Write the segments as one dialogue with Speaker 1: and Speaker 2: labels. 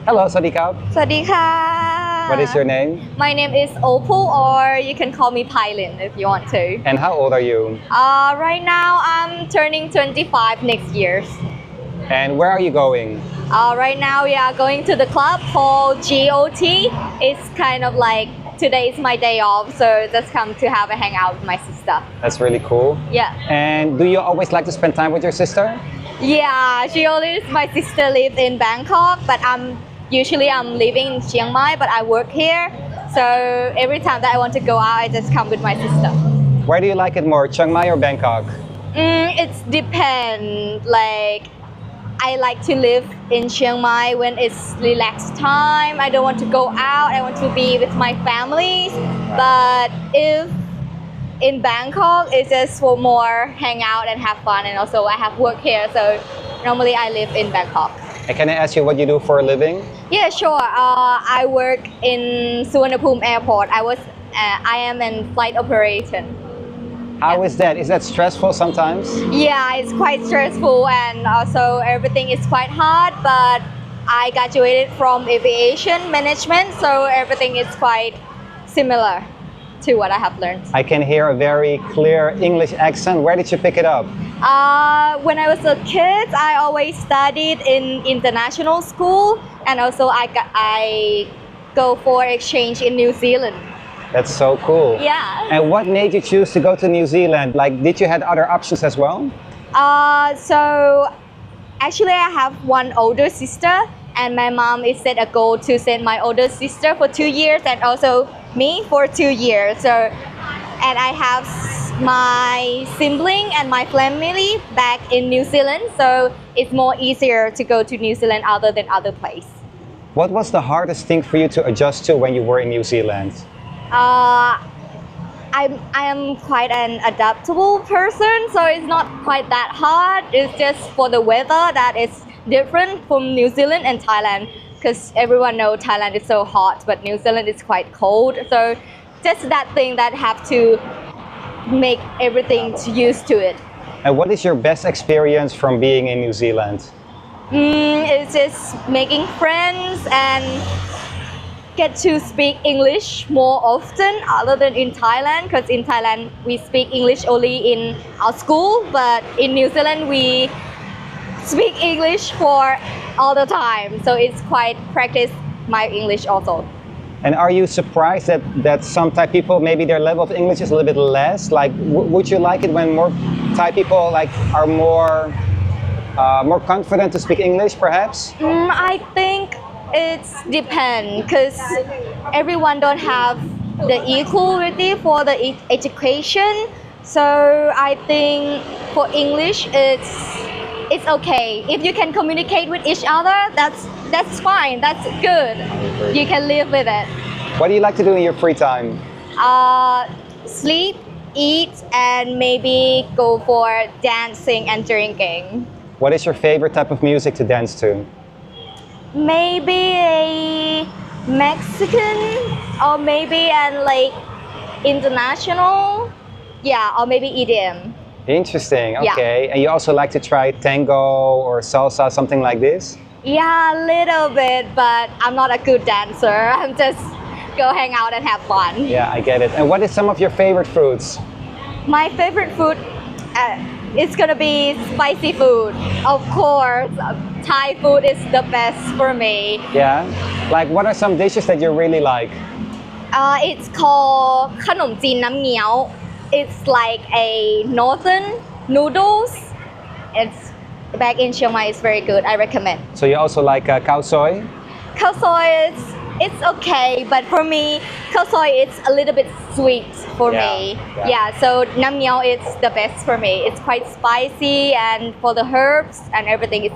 Speaker 1: Hello, สวัสดีครับ
Speaker 2: สวัสดีค่ะ
Speaker 1: What is your name?
Speaker 2: My name is Opal, or you can call me Pylin if you want to.
Speaker 1: And how old are you?
Speaker 2: Right now I'm turning 25 next year.
Speaker 1: And where are you going?
Speaker 2: Right now we are going to the club called GOT. It's kind of like today is my day off, so just come to have a hangout with my sister.
Speaker 1: That's really cool.
Speaker 2: Yeah.
Speaker 1: And do you always like to spend time with your sister?
Speaker 2: Yeah, my sister lives in Bangkok, but I'm living in Chiang Mai, but I work here. So every time that I want to go out, I just come with my sister.
Speaker 1: Where do you like it more, Chiang Mai or Bangkok?
Speaker 2: It's depend. Like I like to live in Chiang Mai when it's relaxed time. I don't want to go out. I want to be with my family. But if in Bangkok, it's just for more hang out and have fun. And also I have work here, so normally I live in Bangkok.
Speaker 1: And can I ask you what you do for a living?
Speaker 2: Yeah, sure. I work in Suvarnabhumi Airport. I am in flight operator.
Speaker 1: How is that? Is that stressful sometimes?
Speaker 2: Yeah, it's quite stressful and also everything is quite hard, but I graduated from aviation management, so everything is quite similar to what I have learned.
Speaker 1: I can hear a very clear English accent. Where did you pick it up?
Speaker 2: When I was a kid, I always studied in international school, and also I go for exchange in New Zealand.
Speaker 1: That's so cool.
Speaker 2: Yeah.
Speaker 1: And what made you choose to go to New Zealand? Like, did you have other options as well?
Speaker 2: So actually I have one older sister, and my mom is set a goal to send my older sister for 2 years and also me for 2 years. So, and I have my sibling and my family back in New Zealand, so it's more easier to go to New Zealand other than other place.
Speaker 1: What was the hardest thing for you to adjust to when you were in New Zealand?
Speaker 2: I am quite an adaptable person, so it's not quite that hard. It's just for the weather that is different from New Zealand and Thailand, because everyone knows Thailand is so hot, but New Zealand is quite cold. So just that thing that have to make everything used to it.
Speaker 1: And what is your best experience from being in New Zealand?
Speaker 2: It's just making friends and get to speak English more often other than in Thailand, because in Thailand we speak English only in our school, but in New Zealand we speak English for all the time, so it's quite practice my English also.
Speaker 1: And are you surprised that some Thai people, maybe their level of English is a little bit less? Like, would you like it when more Thai people like are more confident to speak English, perhaps?
Speaker 2: I think it's depend, because everyone don't have the equality for the education. So I think for English it's okay. If you can communicate with each other, that's fine. That's good. You can live with it.
Speaker 1: What do you like to do in your free time?
Speaker 2: Sleep, eat, and maybe go for dancing and drinking.
Speaker 1: What is your favorite type of music to dance to?
Speaker 2: Maybe a Mexican, or maybe an like international, yeah, or maybe EDM.
Speaker 1: Interesting.
Speaker 2: Yeah.
Speaker 1: Okay. And you also like to try tango or salsa, something like this?
Speaker 2: Yeah, a little bit, but I'm not a good dancer. I'm just go hang out and have fun.
Speaker 1: Yeah, I get it. And what is some of your favorite foods?
Speaker 2: My favorite food, it's gonna be spicy food. Of course, Thai food is the best for me.
Speaker 1: Yeah. Like, what are some dishes that you really like?
Speaker 2: It's called ขนมจีนน้ำเงี้ยว It's like a northern noodles. It's back in Chiang Mai. It's very good. I recommend.
Speaker 1: So you also like khao soi?
Speaker 2: Khao soi it's okay, but for me, khao soi it's a little bit sweet for me. Yeah, so nam ngiao it's the best for me. It's quite spicy, and for the herbs and everything is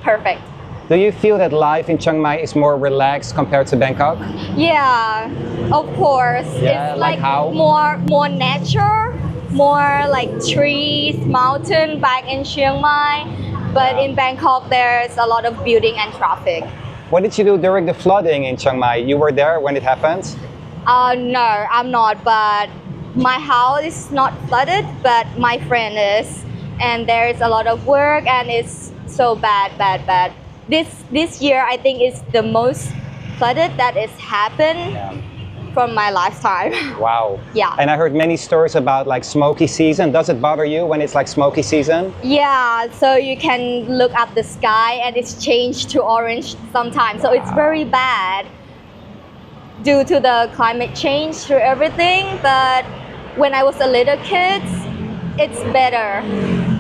Speaker 2: perfect.
Speaker 1: Do you feel that life in Chiang Mai is more relaxed compared to Bangkok?
Speaker 2: Yeah, of course.
Speaker 1: Yeah,
Speaker 2: it's
Speaker 1: like how?
Speaker 2: more nature, more like trees, mountain back in Chiang Mai. But in Bangkok, there's a lot of building and traffic.
Speaker 1: What did you do during the flooding in Chiang Mai? You were there when it happened?
Speaker 2: No, I'm not, but my house is not flooded, but my friend is. And there's a lot of work, and it's so bad. this year I think is the most flooded that has happened
Speaker 1: Yeah.
Speaker 2: from my lifetime.
Speaker 1: Wow.
Speaker 2: Yeah.
Speaker 1: And I heard many stories about like smoky season. Does it bother you when it's like smoky season?
Speaker 2: Yeah, so you can look up the sky and it's changed to orange sometimes. So it's very bad due to the climate change, to everything. But when I was a little kid, it's better.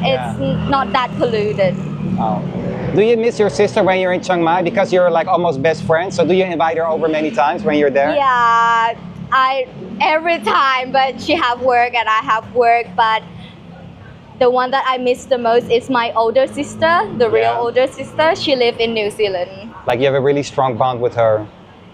Speaker 2: It's not that polluted.
Speaker 1: Oh. Do you miss your sister when you're in Chiang Mai? Because you're like almost best friends. So do you invite her over many times when you're there?
Speaker 2: Yeah, I every time, but she have work and I have work. But the one that I miss the most is my older sister, the real
Speaker 1: Yeah.
Speaker 2: older sister. She lives in New Zealand.
Speaker 1: Like you have a really strong bond with her.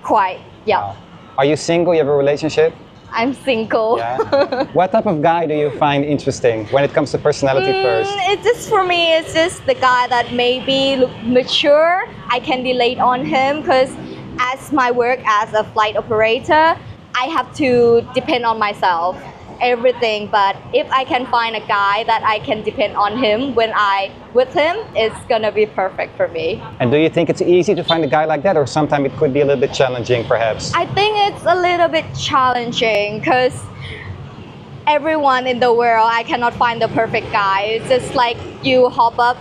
Speaker 2: Quite, yeah.
Speaker 1: Wow. Are you single? You have a relationship?
Speaker 2: I'm single.
Speaker 1: Yeah. What type of guy do you find interesting when it comes to personality first?
Speaker 2: It's just for me, it's just the guy that maybe look mature. I can relate on him because as my work as a flight operator, I have to depend on myself, everything. But if I can find a guy that I can depend on him when I with him, it's gonna be perfect for me.
Speaker 1: And do you think it's easy to find a guy like that, or sometimes it could be a little bit challenging perhaps?
Speaker 2: I think it's a little bit challenging because everyone in the world, I cannot find the perfect guy. It's just like you hop up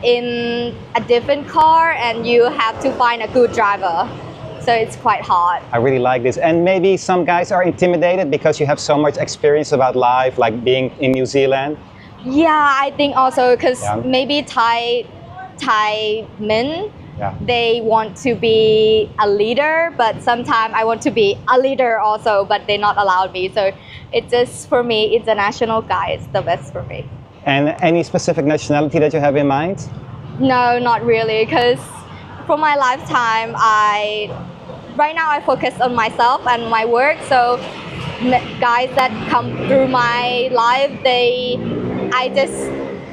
Speaker 2: in a different car and you have to find a good driver. So it's quite hard.
Speaker 1: I really like this. And maybe some guys are intimidated because you have so much experience about life, like being in New Zealand.
Speaker 2: Yeah, I think also because
Speaker 1: Yeah.
Speaker 2: maybe Thai men,
Speaker 1: Yeah.
Speaker 2: they want to be a leader, but sometimes I want to be a leader also, but they not allowed me. So it's just for me, international guy is the best for me.
Speaker 1: And any specific nationality that you have in mind?
Speaker 2: No, not really, because for my lifetime, right now I focus on myself and my work. So guys that come through my life,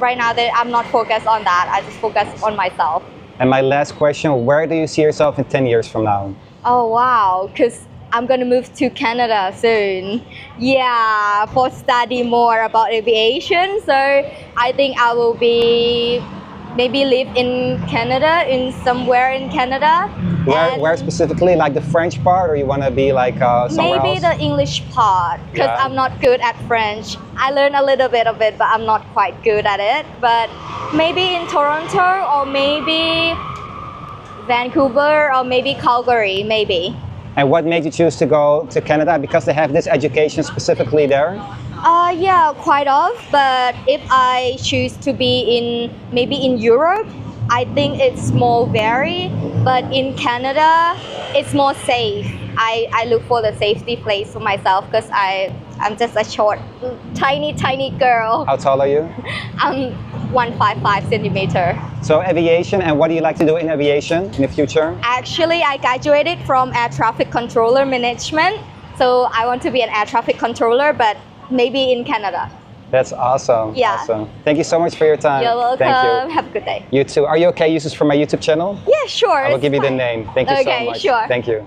Speaker 2: right now I'm not focused on that. I just focus on myself.
Speaker 1: And my last question, where do you see yourself in 10 years from now?
Speaker 2: Oh wow, because I'm gonna move to Canada soon. Yeah, for study more about aviation. So I think I will be maybe live in Canada, in somewhere in Canada. And
Speaker 1: Where specifically, like the French part, or you want to be like somewhere
Speaker 2: maybe
Speaker 1: else?
Speaker 2: the English part, because
Speaker 1: Yeah.
Speaker 2: I'm not good at French. I learned a little bit of it, but I'm not quite good at it. But maybe in Toronto, or maybe Vancouver, or maybe Calgary, maybe.
Speaker 1: And what made you choose to go to Canada? Because they have this education specifically there?
Speaker 2: Yeah, quite of. But if I choose to be maybe in Europe, I think it's more varied. But in Canada, it's more safe. I look for the safety place for myself because I'm just a short, tiny girl.
Speaker 1: How tall are you?
Speaker 2: I'm 155 centimeter.
Speaker 1: So aviation, and what do you like to do in aviation in the future?
Speaker 2: Actually, I graduated from air traffic controller management. So I want to be an air traffic controller, but maybe in Canada.
Speaker 1: That's awesome.
Speaker 2: Yeah.
Speaker 1: Awesome. Thank you so much for your time.
Speaker 2: You're welcome.
Speaker 1: Thank
Speaker 2: Have a good day.
Speaker 1: you. You too. Are you okay? Use this for my YouTube channel?
Speaker 2: Yeah, sure.
Speaker 1: I will
Speaker 2: it's
Speaker 1: give you the
Speaker 2: fine.
Speaker 1: name. Thank you so
Speaker 2: Okay,
Speaker 1: much.
Speaker 2: sure.
Speaker 1: Thank you.